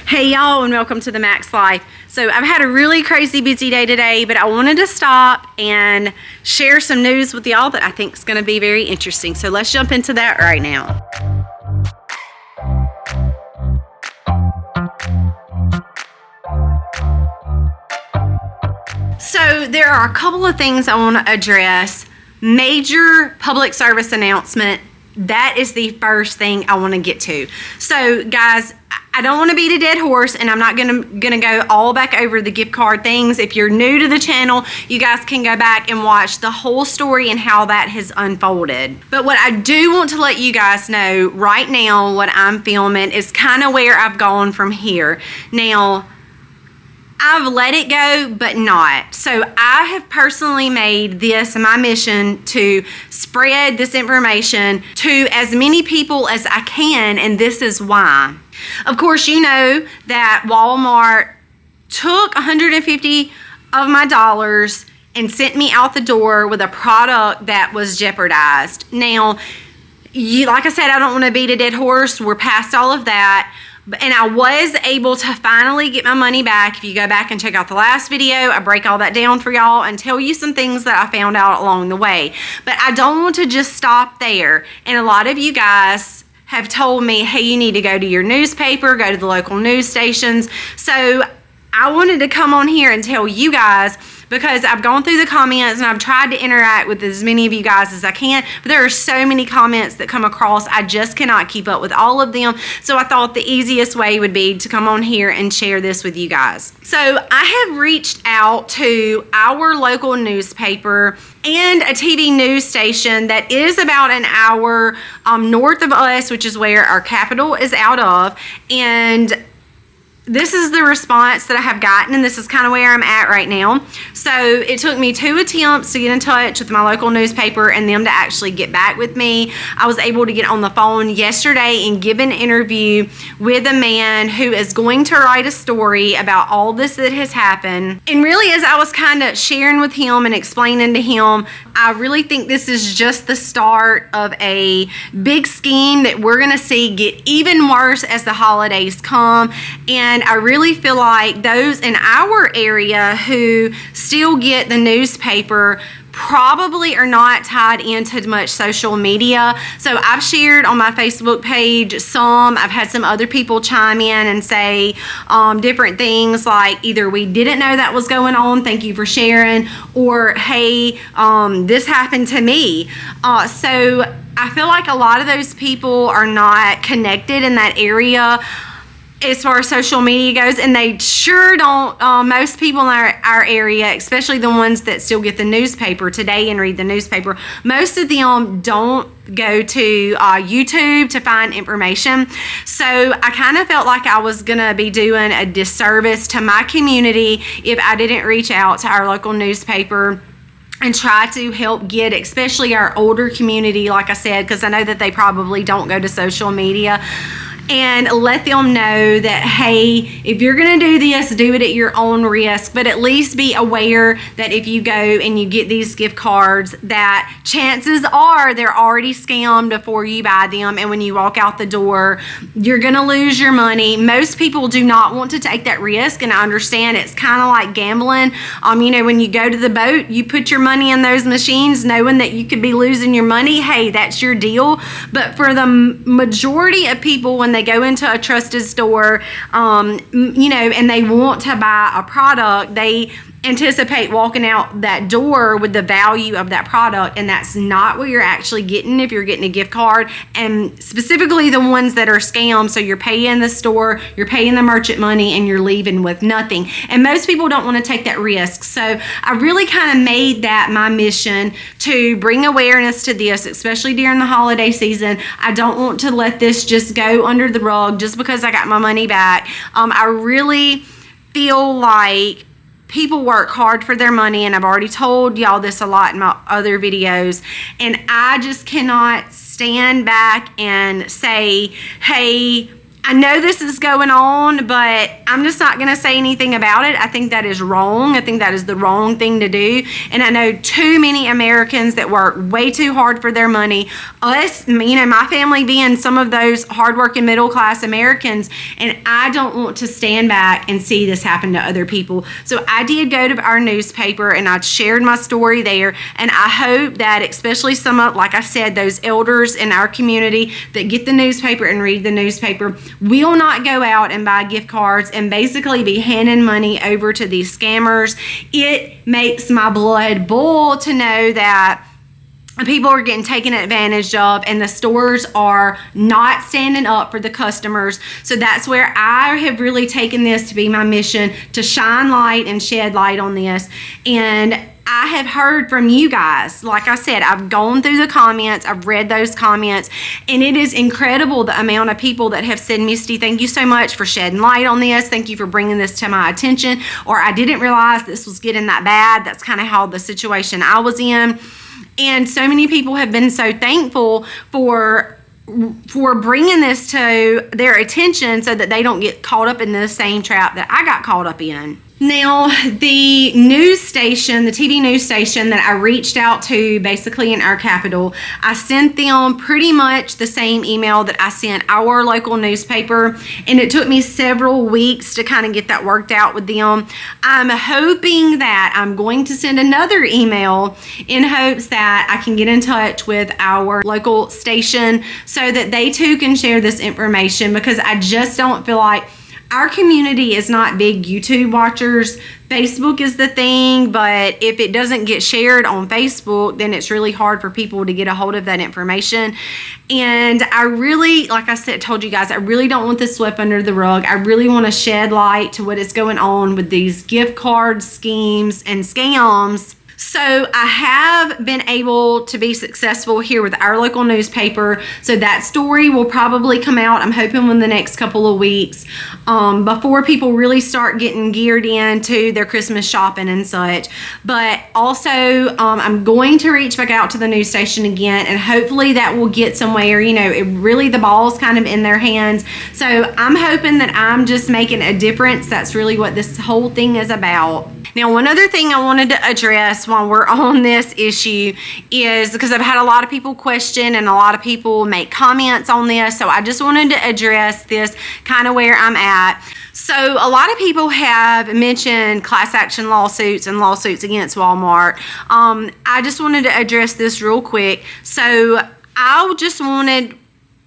Hey y'all, and welcome to the Max Life. So I've had a really crazy busy day today, but I wanted to stop and share some news with y'all that I think is going to be very interesting. So let's jump into that right now. So there are a couple of things I want to address. Major public service announcement. That is the first thing I want to get to. So guys, I don't want to beat a dead horse, and I'm not gonna go all back over the gift card things. If you're new to the channel, you guys can go back and watch the whole story and how that has unfolded. But what I do want to let you guys know right now, what I'm filming is kind of where I've gone from here. Now, I've let it go, but not. So I have personally made this my mission to spread this information to as many people as I can, and this is why. Of course, you know that Walmart took 150 of my dollars and sent me out the door with a product that was jeopardized. Now, like I said, I don't want to beat a dead horse. We're past all of that. And I was able to finally get my money back. If you go back and check out the last video, I break all that down for y'all and tell you some things that I found out along the way. But I don't want to just stop there. And a lot of you guys have told me, hey, you need to go to your newspaper, go to the local news stations. So I wanted to come on here and tell you guys, because I've gone through the comments and I've tried to interact with as many of you guys as I can, but there are so many comments that come across, I just cannot keep up with all of them. So I thought the easiest way would be to come on here and share this with you guys. So I have reached out to our local newspaper and a TV news station that is about an hour north of us, which is where our capital is out of, and this is the response that I have gotten, and this is kind of where I'm at right now. So it took me 2 attempts to get in touch with my local newspaper and them to actually get back with me. I was able to get on the phone yesterday and give an interview with a man who is going to write a story about all this that has happened. And really, as I was kind of sharing with him and explaining to him, I really think this is just the start of a big scheme that we're going to see get even worse as the holidays come. And I really feel like those in our area who still get the newspaper probably are not tied into much social media. So I've shared on my Facebook page some. I've had some other people chime in and say different things like either we didn't know that was going on, thank you for sharing, or hey, this happened to me. So I feel like a lot of those people are not connected in that area as far as social media goes, and they sure don't, most people in our area, especially the ones that still get the newspaper today and read the newspaper, most of them don't go to YouTube to find information. So I kind of felt like I was gonna be doing a disservice to my community if I didn't reach out to our local newspaper and try to help get especially our older community, like I said, because I know that they probably don't go to social media, and let them know that, hey, if you're going to do this, do it at your own risk, but at least be aware that if you go and you get these gift cards, that chances are they're already scammed before you buy them, and when you walk out the door, you're going to lose your money. Most people do not want to take that risk, and I understand it's kind of like gambling. You know, when you go to the boat, you put your money in those machines knowing that you could be losing your money. Hey, that's your deal. But for the majority of people, when they go into a trusted store, you know, and they want to buy a product, they anticipate walking out that door with the value of that product, and that's not what you're actually getting if you're getting a gift card, and specifically the ones that are scams. So you're paying the store, you're paying the merchant money, and you're leaving with nothing, and most people don't want to take that risk. So I really kind of made that my mission to bring awareness to this, especially during the holiday season. I don't want to let this just go under the rug just because I got my money back. I really feel like people work hard for their money, and I've already told y'all this a lot in my other videos, and I just cannot stand back and say, hey, I know this is going on, but I'm just not going to say anything about it. I think that is wrong. I think that is the wrong thing to do. And I know too many Americans that work way too hard for their money. Us, my family being some of those hardworking middle class Americans, and I don't want to stand back and see this happen to other people. So I did go to our newspaper and I shared my story there. And I hope that especially some of, like I said, those elders in our community that get the newspaper and read the newspaper will not go out and buy gift cards and basically be handing money over to these scammers. It makes my blood boil to know that people are getting taken advantage of and the stores are not standing up for the customers. So that's where I have really taken this to be my mission, to shine light and shed light on this. And I have heard from you guys. Like I said, I've gone through the comments, I've read those comments, and it is incredible the amount of people that have said, Misty, thank you so much for shedding light on this. Thank you for bringing this to my attention. Or I didn't realize this was getting that bad. That's kind of how the situation I was in. And so many people have been so thankful for bringing this to their attention so that they don't get caught up in the same trap that I got caught up in. Now, the news station, the TV news station that I reached out to basically in our capital, I sent them pretty much the same email that I sent our local newspaper, and it took me several weeks to kind of get that worked out with them. I'm hoping that I'm going to send another email in hopes that I can get in touch with our local station so that they too can share this information, because I just don't feel like our community is not big YouTube watchers. Facebook is the thing, but if it doesn't get shared on Facebook, then it's really hard for people to get a hold of that information. And I really, like I said, told you guys, I really don't want this swept under the rug. I really want to shed light to what is going on with these gift card schemes and scams. So I have been able to be successful here with our local newspaper. So that story will probably come out, I'm hoping, in the next couple of weeks, before people really start getting geared into their Christmas shopping and such. But also, I'm going to reach back out to the news station again, and hopefully that will get somewhere. The ball's kind of in their hands. So I'm hoping that I'm just making a difference. That's really what this whole thing is about. Now, one other thing I wanted to address while we're on this issue is, because I've had a lot of people question and a lot of people make comments on this, so I just wanted to address this kind of where I'm at. So a lot of people have mentioned class action lawsuits and lawsuits against Walmart. I just wanted to address this real quick. So I just wanted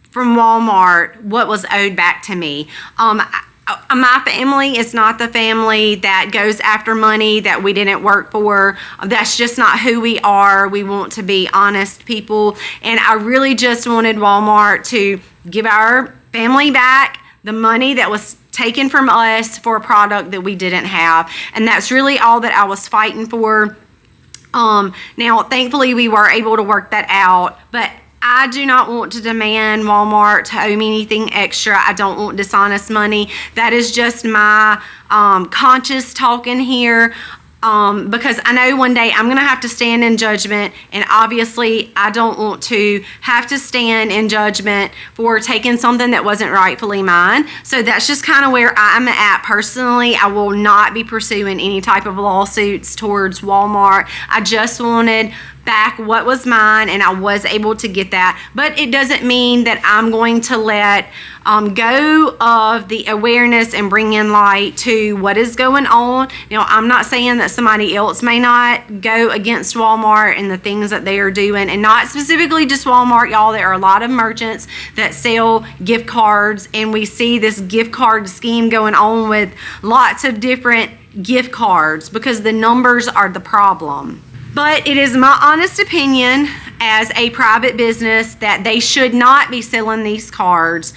from Walmart what was owed back to me. My family is not the family that goes after money that we didn't work for. That's just not who we are. We want to be honest people. And I really just wanted Walmart to give our family back the money that was taken from us for a product that we didn't have. And that's really all that I was fighting for. Now, thankfully, we were able to work that out. But I do not want to demand Walmart to owe me anything extra. I don't want dishonest money. That is just my conscious talking here, because I know one day I'm going to have to stand in judgment, and obviously I don't want to have to stand in judgment for taking something that wasn't rightfully mine. So that's just kind of where I'm at personally. I will not be pursuing any type of lawsuits towards Walmart. I just wanted back what was mine, and I was able to get that. But it doesn't mean that I'm going to let go of the awareness and bring in light to what is going on. Now, I'm not saying that somebody else may not go against Walmart and the things that they are doing, and not specifically just Walmart, y'all. There are a lot of merchants that sell gift cards, and we see this gift card scheme going on with lots of different gift cards because the numbers are the problem. But it is my honest opinion as a private business that they should not be selling these cards.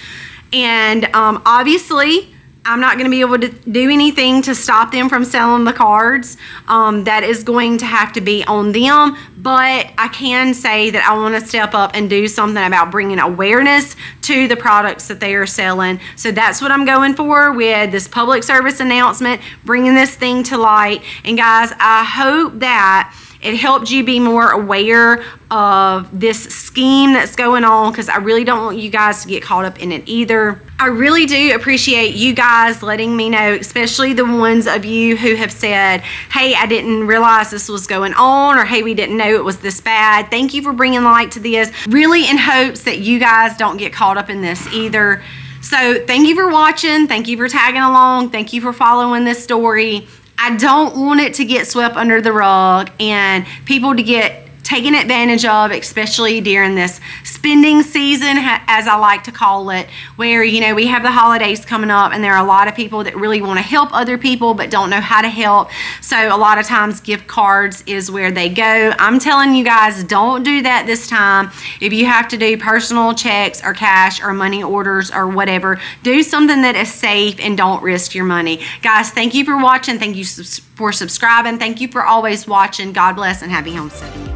And obviously, I'm not going to be able to do anything to stop them from selling the cards. That is going to have to be on them. But I can say that I want to step up and do something about bringing awareness to the products that they are selling. So that's what I'm going for with this public service announcement, bringing this thing to light. And guys, I hope that it helped you be more aware of this scheme that's going on, because I really don't want you guys to get caught up in it either. I really do appreciate you guys letting me know, especially the ones of you who have said, hey, I didn't realize this was going on, or hey, we didn't know it was this bad. Thank you for bringing light to this, really in hopes that you guys don't get caught up in this either. So thank you for watching. Thank you for tagging along. Thank you for following this story. I don't want it to get swept under the rug and people to get taken advantage of, especially during this spending season, as I like to call it, where, you know, we have the holidays coming up and there are a lot of people that really want to help other people but don't know how to help. So a lot of times gift cards is where they go. I'm telling you guys, don't do that this time. If you have to do personal checks or cash or money orders or whatever, do something that is safe and don't risk your money. Guys, thank you for watching. Thank you for subscribing. Thank you for always watching. God bless and happy homesteading.